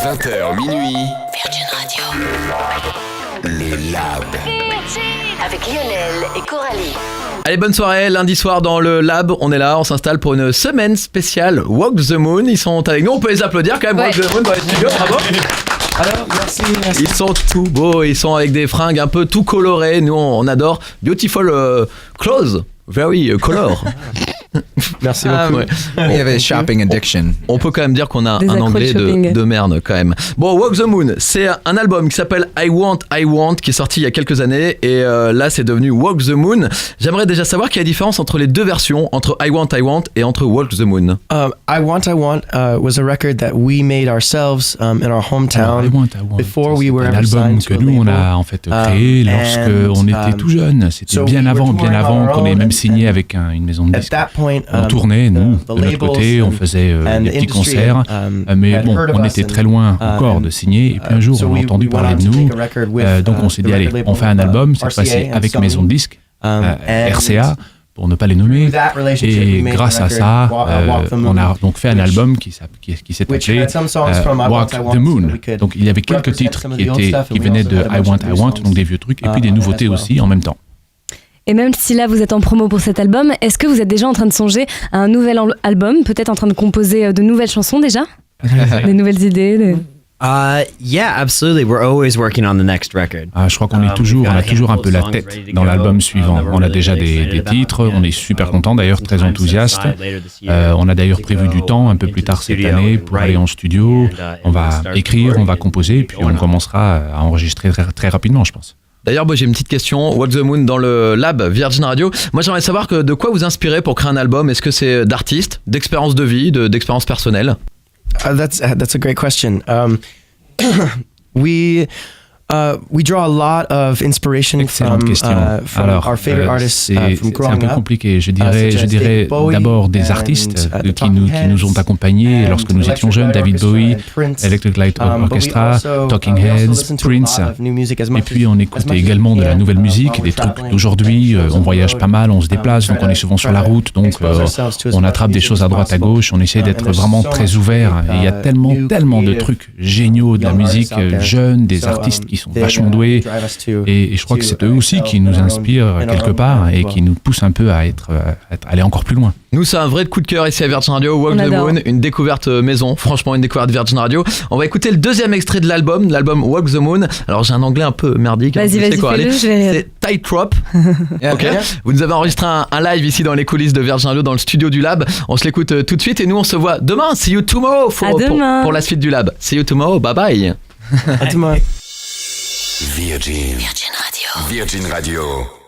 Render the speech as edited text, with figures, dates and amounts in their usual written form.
20h minuit. Virgin Radio. Le Lab. Avec Lionel et Coralie. Allez, bonne soirée, lundi soir dans le Lab, on est là, on s'installe pour une semaine spéciale Walk the Moon. Ils sont avec nous, on peut les applaudir quand même, ouais. Walk the Moon dans les studios, bravo. Alors, merci. Ils sont tout beaux, ils sont avec des fringues un peu tout colorées, nous on adore. Beautiful clothes, very color. Merci beaucoup. Ouais. Il y avait shopping addiction. On peut quand même dire qu'on a Des un anglais shopping. de merde quand même. Bon, Walk the Moon, c'est un album qui s'appelle I Want, qui est sorti il y a quelques années et là c'est devenu Walk the Moon. J'aimerais déjà savoir quelle est la différence entre les deux versions, entre I Want et entre Walk the Moon. I Want was a record that we made ourselves in our hometown. Before we were un ever album signed to que a nous on label. a en fait créé lorsque on était tout jeune. C'était so bien we were avant touring on our qu'on ait own, même signé and avec une maison de At disques. that point, On tournait, nous, the de notre côté, labels on faisait and des the petits industry, concerts, mais had bon, heard of on us était and, très loin encore de signer, et puis un jour so on a we entendu parler wanted de to nous, make a record with, donc on s'est the dit, allez, record on fait un label, album, cette RCA fois-ci and avec Sony. maison de disques, And RCA, pour ne pas les nommer, through that relationship, we et made grâce the à record, ça, Walk the Moon, on a donc fait un album qui s'est which appelé had some songs from I Walk Want the Moon. so that we could Donc il y avait quelques represent titres some of qui the old stuff, and we venaient also de had a bunch of new I Want, songs, donc des vieux trucs, et puis des as nouveautés well. aussi en même temps. Et même si là vous êtes en promo pour cet album, est-ce que vous êtes déjà en train de songer à un nouvel album, peut-être en train de composer de nouvelles chansons déjà? Des nouvelles idées Yeah, absolutely. We're always working on the next record. Je crois qu'on est on a toujours un peu la tête dans l'album suivant. On a déjà des titres, on est super content d'ailleurs, très enthousiaste. On a d'ailleurs prévu du temps un peu plus tard cette année pour aller en studio. On va écrire, on va composer, puis on commencera à enregistrer très rapidement, je pense. D'ailleurs, j'ai une petite question. Walk the Moon dans le Lab Virgin Radio. Moi, j'aimerais savoir de quoi vous inspirez pour créer un album. Est-ce que c'est d'artistes, d'expériences de vie, d'expériences personnelles? That's a great question. We draw a lot of inspiration Excellente question. from Alors, our favorite artists c'est from un growing peu up. compliqué. Je dirais David Bowie d'abord des and, artistes the qui nous ont accompagnés and lorsque nous étions Electric jeunes. Light David Orchestra Bowie, and Prince. Electric Light But we Orchestra, also, Talking we also Heads, listen to a Prince. lot of new music as Et much puis as- on as écoute much as également we de la can, nouvelle while musique, we're des trucs traveling, d'aujourd'hui. shows On on the voyage road. pas mal, on se déplace, donc on est souvent sur la route. Donc Expose ourselves to as on much attrape des music choses à as droite à possible. gauche. On essaie And d'être there's vraiment so très much ouvert. great, Et il y a tellement new, de creative, trucs géniaux de la young musique artists out there. jeune, des So, artistes qui sont they, vachement doués. drive us to- Et je crois que to, c'est eux aussi qui excel nous in our own- inspirent in our quelque own part path as et well. qui nous poussent un peu à aller encore plus loin. Nous, c'est un vrai coup de cœur ici à Virgin Radio. Walk On the adore. Moon, une découverte maison. Franchement, une découverte Virgin Radio. On va écouter le deuxième extrait de l'album Walk the Moon. Alors, j'ai un anglais un peu merdique. Vas-y, Tu sais, vas-y, Coralie. fais-le, je vais rire. C'est Tightrope. Ok. Vous nous avez enregistré un live ici dans les coulisses de Virgin Radio, dans le studio du Lab. On se l'écoute tout de suite et nous, on se voit demain. See you tomorrow À demain. pour la suite du Lab. See you tomorrow. Bye bye. À demain. Virgin Virgin Radio. Radio.